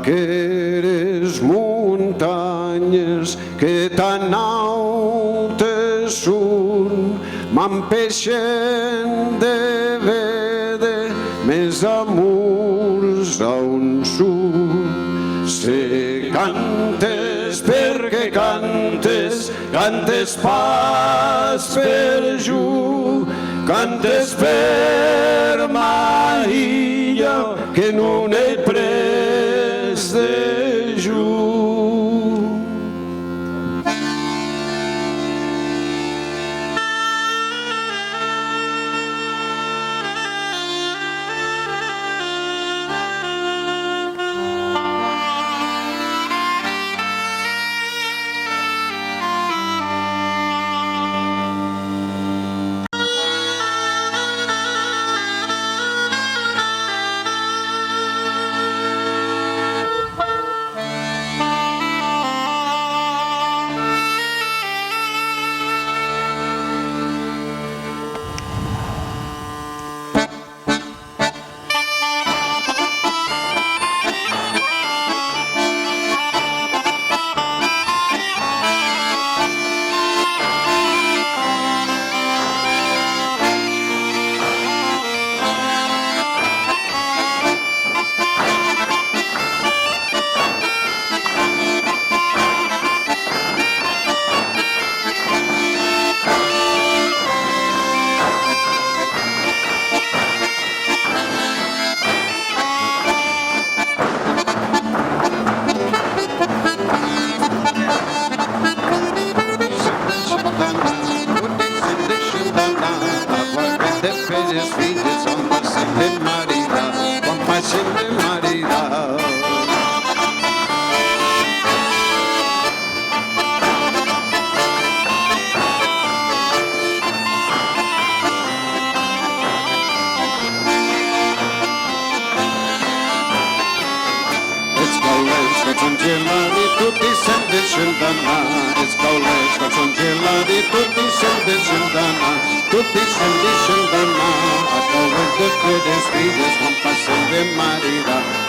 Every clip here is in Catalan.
Aqueres muntanyes que tan altes són m'empeixen de veure més amors on són. Si cantes perquè cantes, cantes pas per jo, cantes per ma illa que no n'he pres de jo.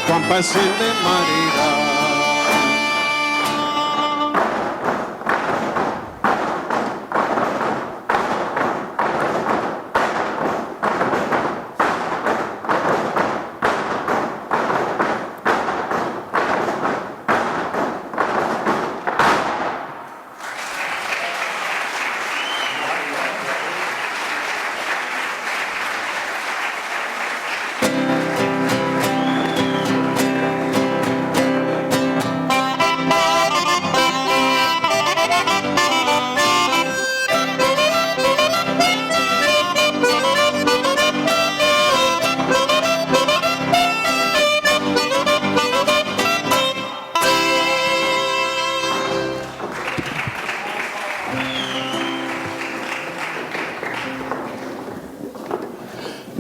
Quan passem de marida.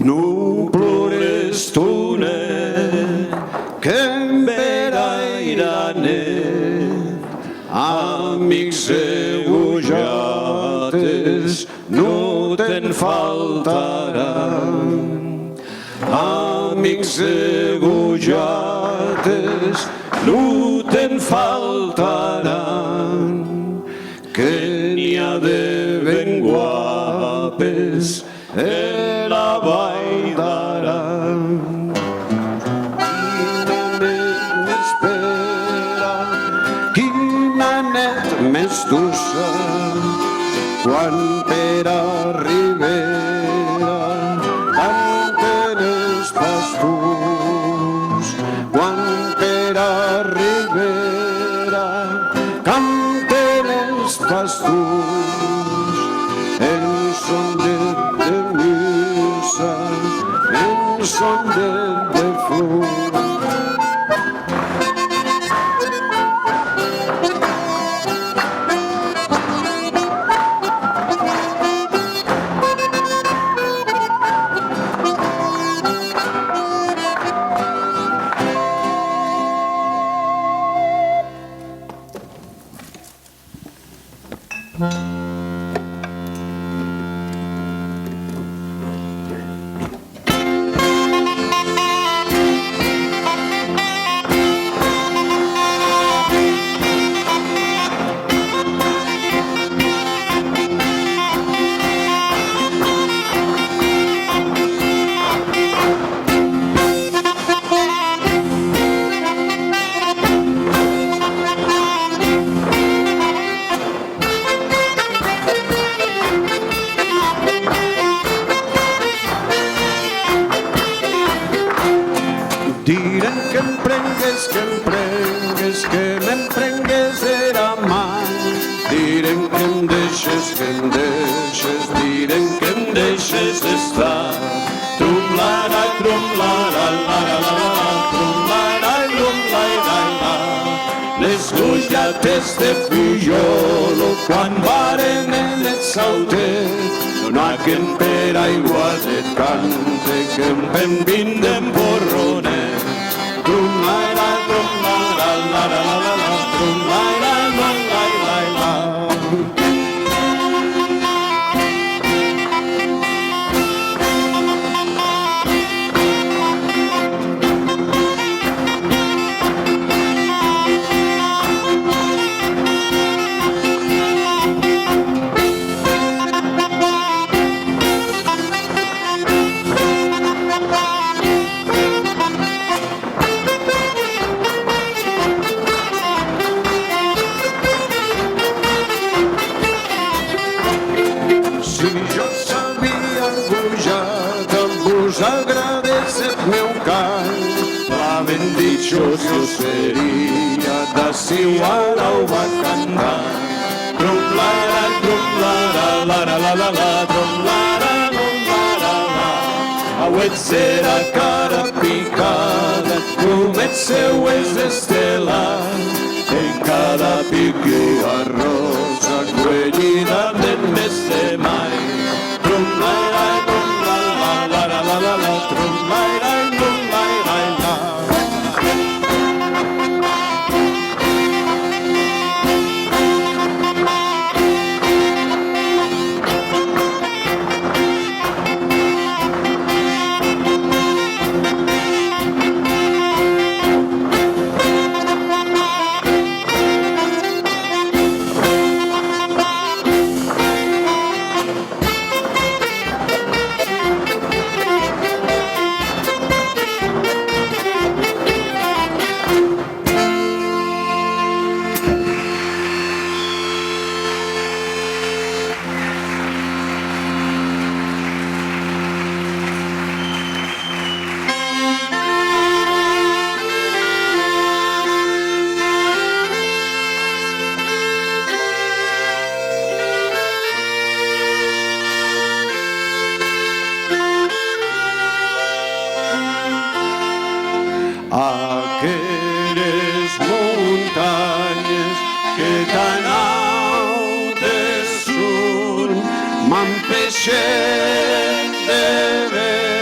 No plores tu, net, que em verairanet. Amics segojates no te'n faltaran. Amics segojates no te'n faltaran. Que n'hi ha de ben guapes la Vall d'Aran. Quina net m'espera, quina net més dolça, quan per a Ribera canten els pastors. Quan per a Ribera canten els pastors, en son de missa, en son de flor. em prengues, que m'emprengues de la mà. Direm que em deixes, direm que em deixes estar. Trum-la-la, trum-la-la, la-la-la-la, trum-la-la, trum-la-la-la. Les gujates de Fiolo, quan varen en el sautet, donaven per aigua de cante, que em penvin d'emporronet. Trum-la-la, trum-la-la, la-la-la-la, trum-la-la, la-la-la-la. Si jo sabia pujar, vos agradés el meu cant. La ben dichós jo seria, d'ací igual ho va cantar. Trum-la-la, trum-la-la, la-la-la-la, trum-la-la, trum-la-la-la. Auet serà cara picada, comet seues estelat. En cada pique arrosa, cuellida del mes de mai. Trum-la-la, trum-la-la, la-la-la-la, trum-la-la, trum-la-la-la. Aquelles muntanyes que tan altes són m'empeixen de veure.